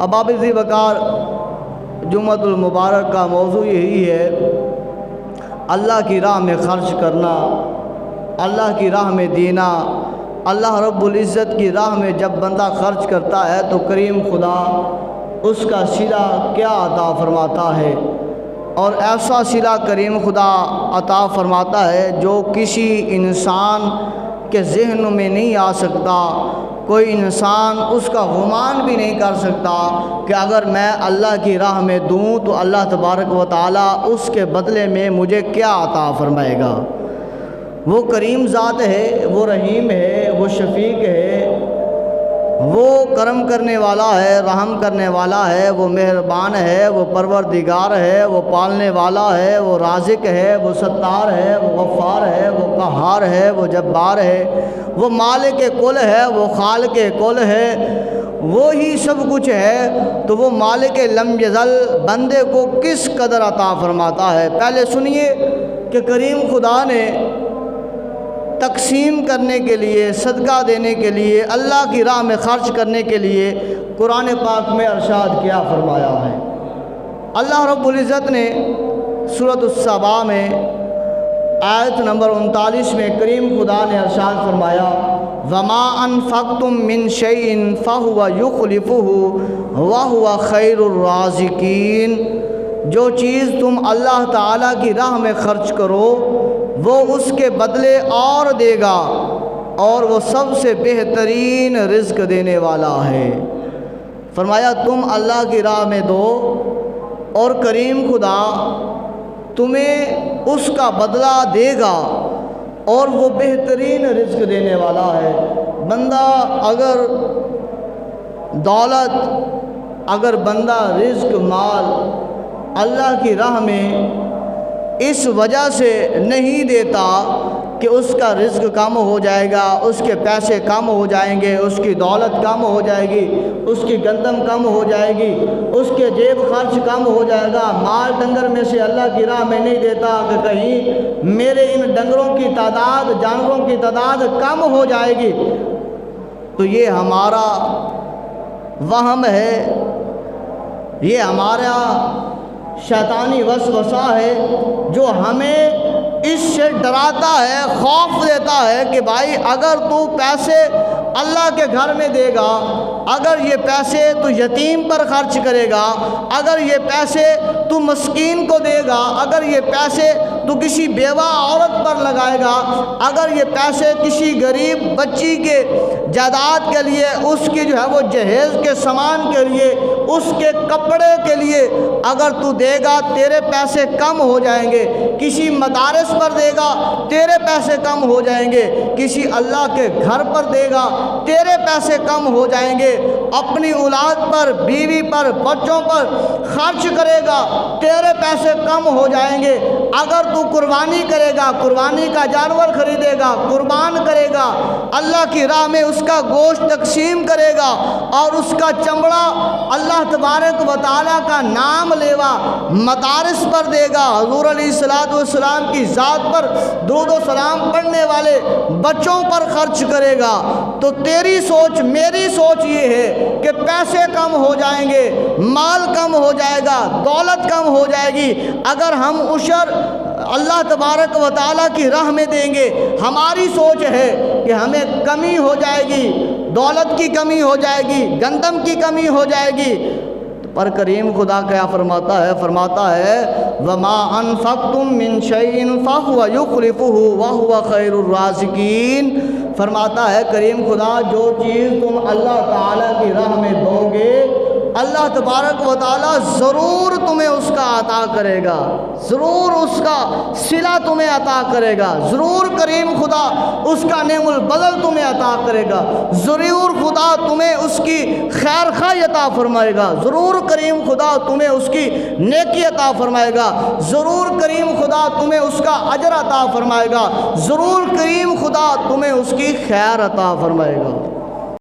احباب ذی وقار، جمعۃ المبارک کا موضوع یہی ہے، اللہ کی راہ میں خرچ کرنا، اللہ کی راہ میں دینا۔ اللہ رب العزت کی راہ میں جب بندہ خرچ کرتا ہے تو کریم خدا اس کا صلہ کیا عطا فرماتا ہے، اور ایسا صلہ کریم خدا عطا فرماتا ہے جو کسی انسان کے ذہن میں نہیں آ سکتا۔ کوئی انسان اس کا گمان بھی نہیں کر سکتا کہ اگر میں اللہ کی راہ میں دوں تو اللہ تبارک و تعالیٰ اس کے بدلے میں مجھے کیا عطا فرمائے گا۔ وہ کریم ذات ہے، وہ رحیم ہے، وہ شفیق ہے، وہ کرم کرنے والا ہے، رحم کرنے والا ہے، وہ مہربان ہے، وہ پروردگار ہے، وہ پالنے والا ہے، وہ رازق ہے، وہ ستار ہے، وہ غفار ہے، وہ قہار ہے، وہ جبار ہے، وہ مالک کل ہے، وہ خالق کل ہے، وہی سب کچھ ہے۔ تو وہ مالک لم یزل بندے کو کس قدر عطا فرماتا ہے۔ پہلے سنیے کہ کریم خدا نے تقسیم کرنے کے لیے، صدقہ دینے کے لیے، اللہ کی راہ میں خرچ کرنے کے لیے قرآن پاک میں ارشاد کیا فرمایا ہے۔ اللہ رب العزت نے سورۃ السبا میں آیت نمبر 39 میں کریم خدا نے ارشاد فرمایا، وَمَا أَنفَقْتُم مِّن شَيْءٍ فَهُوَ يُخْلِفُهُ وَهُوَ خَيْرُ الرَّازِقِينَ۔ جو چیز تم اللہ تعالیٰ کی راہ میں خرچ کرو وہ اس کے بدلے اور دے گا، اور وہ سب سے بہترین رزق دینے والا ہے۔ فرمایا تم اللہ کی راہ میں دو اور کریم خدا تمہیں اس کا بدلہ دے گا، اور وہ بہترین رزق دینے والا ہے۔ بندہ اگر دولت، اگر بندہ رزق، مال اللہ کی راہ میں اس وجہ سے نہیں دیتا کہ اس کا رزق کم ہو جائے گا، اس کے پیسے کم ہو جائیں گے، اس کی دولت کم ہو جائے گی، اس کی گندم کم ہو جائے گی، اس کے جیب خرچ کم ہو جائے گا، مال ڈنگر میں سے اللہ کی راہ میں نہیں دیتا کہ کہیں میرے ان ڈنگروں کی تعداد، جانوروں کی تعداد کم ہو جائے گی، تو یہ ہمارا وہم ہے، یہ ہمارا شیطانی وسوسہ ہے جو ہمیں اس سے ڈراتا ہے، خوف دیتا ہے کہ بھائی اگر تو پیسے اللہ کے گھر میں دے گا، اگر یہ پیسے تو یتیم پر خرچ کرے گا، اگر یہ پیسے تو مسکین کو دے گا، اگر یہ پیسے تو کسی بیوہ عورت پر لگائے گا، اگر یہ پیسے کسی غریب بچی کے جائیداد کے لیے، اس کی جو ہے وہ جہیز کے سامان کے لیے، اس کے کپڑے کے لیے اگر تو دے گا تیرے پیسے کم ہو جائیں گے، کسی مدارس پر دے گا تیرے پیسے کم ہو جائیں گے، کسی اللہ کے گھر پر دے گا تیرے پیسے کم ہو جائیں گے، اپنی اولاد پر، بیوی پر، بچوں پر خرچ کرے گا تیرے پیسے کم ہو جائیں گے، اگر تو قربانی کرے گا، قربانی کا جانور خریدے گا، قربان کرے گا، اللہ کی راہ میں اس کا گوشت تقسیم کرے گا اور اس کا چمڑا اللہ تبارک و تعالیٰ کا نام لیوا مدارس پر دے گا، حضور علیہ السلام کی ذات پر درود و سلام پڑھنے والے بچوں پر خرچ کرے گا، تو تیری سوچ، میری سوچ یہ ہے کہ پیسے کم ہو جائیں گے، مال کم ہو جائے گا، دولت کم ہو جائے گی اگر ہم عشر اللہ تبارک و تعالیٰ کی راہ میں دیں گے۔ ہماری سوچ ہے کہ ہمیں کمی ہو جائے گی، دولت کی کمی ہو جائے گی، گندم کی کمی ہو جائے گی، پر کریم خدا کیا فرماتا ہے؟ فرماتا ہے وَمَا أَنفَقْتُم مِّن شَيْءٍ فَهُوَ يُخْلِفُهُ وَهُوَ خَيْرُ الرَّازِقِينَ۔ فرماتا ہے کریم خدا جو چیز تم اللہ تعالیٰ کی راہ میں دو گے اللہ تبارک و تعالیٰ ضرور تمہیں اس کا عطا کرے گا، ضرور اس کا صلہ تمہیں عطا کرے گا، ضرور کریم خدا اس کا نعم البدل تمہیں عطا کرے گا، ضرور خدا تمہیں اس کی خیر خواہی عطا فرمائے گا، ضرور کریم خدا تمہیں اس کی نیکی عطا فرمائے گا، ضرور کریم خدا تمہیں اس کا اجر عطا فرمائے گا، ضرور کریم خدا تمہیں اس کی خیر عطا فرمائے گا۔